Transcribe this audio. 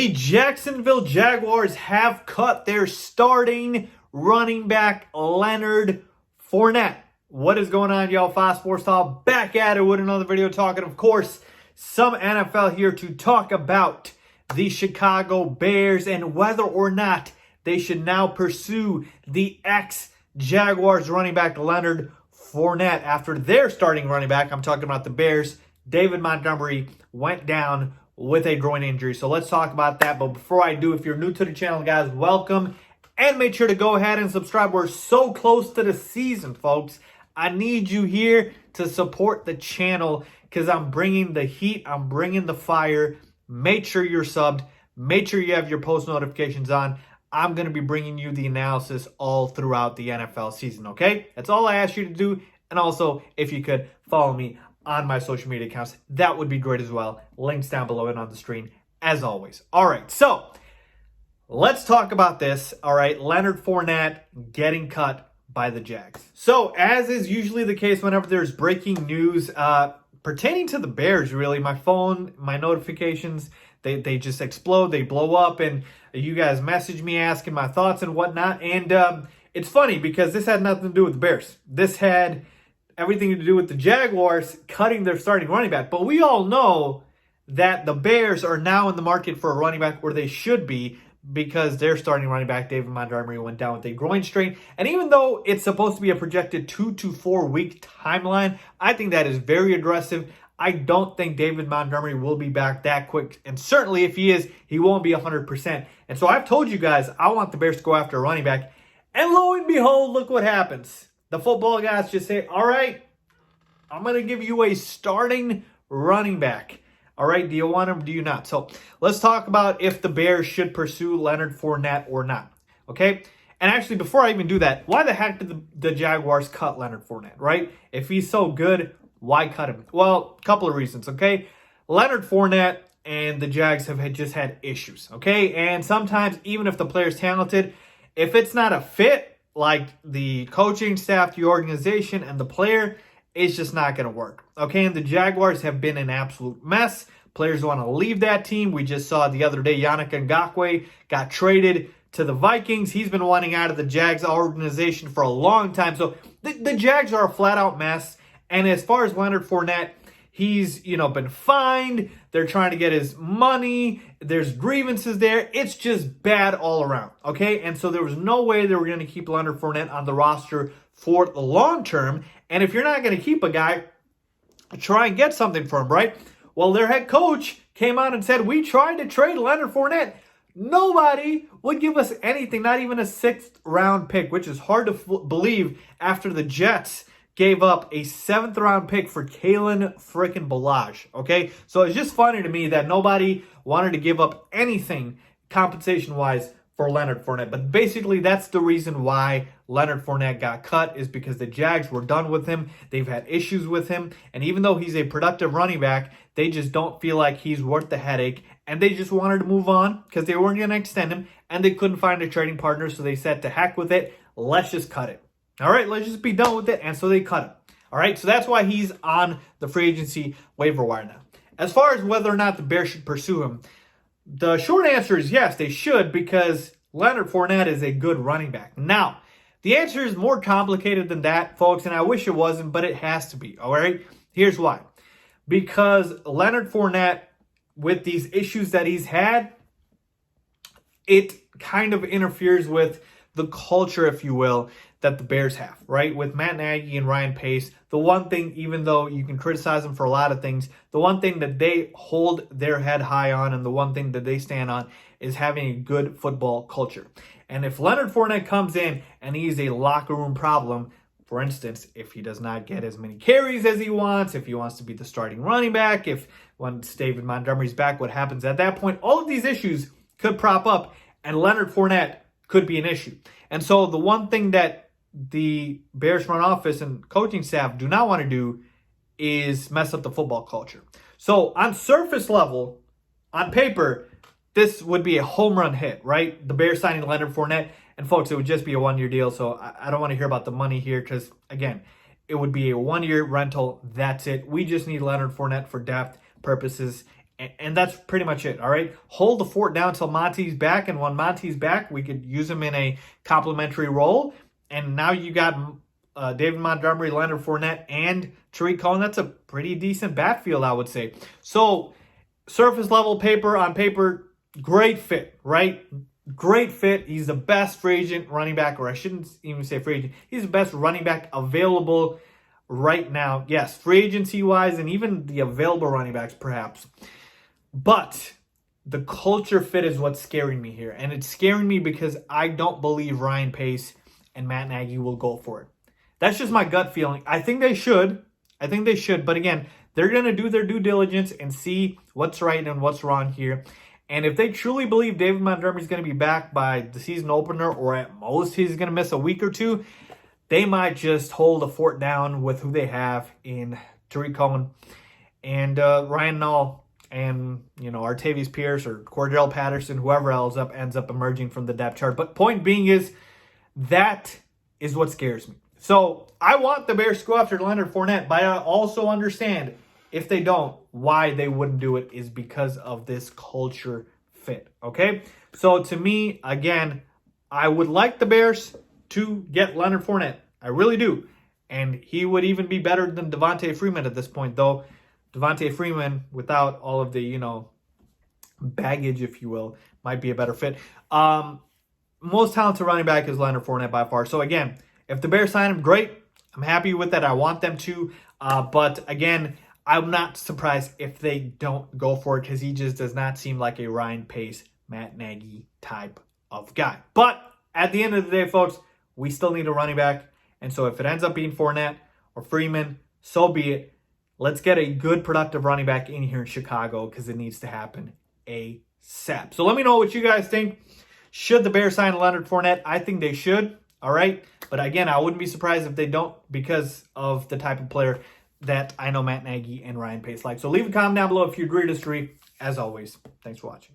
The Jacksonville Jaguars have cut their starting running back, Leonard Fournette. What is going on, y'all? Faiz Sports Talk back at it with another video talking, of course, some NFL here to talk about the Chicago Bears and whether or not they should now pursue the ex-Jaguars running back, Leonard Fournette, after their starting running back, I'm talking about the Bears, David Montgomery, went down with a groin injury. So let's talk about that. But before I do, if you're new to the channel, guys, welcome. And make sure to go ahead and subscribe. We're so close to the season, folks. I need you here to support the channel because I'm bringing the heat. I'm bringing the fire. Make sure you're subbed. Make sure you have your post notifications on. I'm going to be bringing you the analysis all throughout the NFL season, okay? That's all I ask you to do. And also, if you could follow me on my social media accounts, that would be great as well. Links down below and on the screen, as always. All right, so let's talk about this. All right, Leonard Fournette getting cut by the Jags. So, as is usually the case whenever there's breaking news pertaining to the Bears, really, my phone, my notifications, they just explode, they blow up, and you guys message me asking my thoughts and whatnot. And it's funny because this had nothing to do with the Bears. This had everything to do with the Jaguars cutting their starting running back. But we all know that the Bears are now in the market for a running back, where they should be, because their starting running back, David Montgomery, went down with a groin strain. And even though it's supposed to be a projected 2 to 4 week timeline, I think that is very aggressive. I don't think David Montgomery will be back that quick. And certainly if he is, he won't be 100%. And so I've told you guys, I want the Bears to go after a running back. And lo and behold, look what happens. The football guys just say, all right, I'm going to give you a starting running back. All right, do you want him? Do you not? So let's talk about if the Bears should pursue Leonard Fournette or not. Okay? And actually, before I even do that, why the heck did the Jaguars cut Leonard Fournette, right? If he's so good, why cut him? Well, a couple of reasons, okay? Leonard Fournette and the Jags have just had issues, okay? And sometimes, even if the player's talented, if it's not a fit, like the coaching staff, the organization, and the player, it's just not going to work. Okay, and the Jaguars have been an absolute mess. Players want to leave that team. We just saw the other day Yannick Ngakoue got traded to the Vikings. He's been wanting out of the Jags organization for a long time. So the Jags are a flat-out mess. And as far as Leonard Fournette, he's, been fined. They're trying to get his money. There's grievances there. It's just bad all around, okay? And so there was no way they were going to keep Leonard Fournette on the roster for the long term. And if you're not going to keep a guy, try and get something for him, right? Well, their head coach came out and said, we tried to trade Leonard Fournette. Nobody would give us anything, not even a 6th round pick, which is hard to believe after the Jets gave up a 7th round pick for Kalen frickin' Ballage, okay? So it's just funny to me that nobody wanted to give up anything compensation-wise for Leonard Fournette. But basically, that's the reason why Leonard Fournette got cut, is because the Jags were done with him. They've had issues with him. And even though he's a productive running back, they just don't feel like he's worth the headache. And they just wanted to move on because they weren't going to extend him. And they couldn't find a trading partner, so they said, to heck with it. Let's just cut it. All right, let's just be done with it. And so they cut him. All right, so that's why he's on the free agency waiver wire now. As far as whether or not the Bears should pursue him, the short answer is yes, they should, because Leonard Fournette is a good running back. Now, the answer is more complicated than that, folks, and I wish it wasn't, but it has to be, all right? Here's why. Because Leonard Fournette, with these issues that he's had, it kind of interferes with the culture, if you will, that the Bears have, right? With Matt Nagy and Ryan Pace, the one thing, even though you can criticize them for a lot of things, the one thing that they hold their head high on and the one thing that they stand on is having a good football culture. And if Leonard Fournette comes in and he's a locker room problem, for instance, if he does not get as many carries as he wants, if he wants to be the starting running back, if once David Montgomery's back, what happens at that point? All of these issues could prop up, and Leonard Fournette could be an issue. And so the one thing that the Bears front office and coaching staff do not want to do is mess up the football culture. So on surface level, on paper, this would be a home run hit, right? The Bears signing Leonard Fournette. And folks, it would just be a one-year deal. So I don't want to hear about the money here because, again, it would be a one-year rental. That's it. We just need Leonard Fournette for depth purposes And that's pretty much it, all right? Hold the fort down until Monty's back, and when Monty's back, we could use him in a complementary role. And now you got David Montgomery, Leonard Fournette, and Tariq Cohen. That's a pretty decent backfield, I would say. So, surface level on paper, great fit, right? Great fit. He's the best free agent running back, or I shouldn't even say free agent. He's the best running back available right now. Yes, free agency-wise, and even the available running backs, perhaps. But the culture fit is what's scaring me here. And it's scaring me because I don't believe Ryan Pace and Matt Nagy will go for it. That's just my gut feeling. I think they should. But again, they're going to do their due diligence and see what's right and what's wrong here. And if they truly believe David Montgomery is going to be back by the season opener, or at most he's going to miss a week or two, they might just hold the fort down with who they have in Tariq Cohen and Ryan Nall. And, Artavius Pierce or Cordell Patterson, whoever else ends up emerging from the depth chart. But point being is, that is what scares me. So I want the Bears to go after Leonard Fournette, but I also understand if they don't, why they wouldn't do it is because of this culture fit, okay? So to me, again, I would like the Bears to get Leonard Fournette. I really do. And he would even be better than Devontae Freeman at this point, though. Devontae Freeman, without all of the, baggage, if you will, might be a better fit. Most talented running back is Leonard Fournette by far. So, again, if the Bears sign him, great. I'm happy with that. I want them to. But, again, I'm not surprised if they don't go for it because he just does not seem like a Ryan Pace, Matt Nagy type of guy. But at the end of the day, folks, we still need a running back. And so if it ends up being Fournette or Freeman, so be it. Let's get a good, productive running back in here in Chicago because it needs to happen ASAP. So let me know what you guys think. Should the Bears sign Leonard Fournette? I think they should, all right? But again, I wouldn't be surprised if they don't because of the type of player that I know Matt Nagy and Ryan Pace like. So leave a comment down below if you agree or disagree. As always, thanks for watching.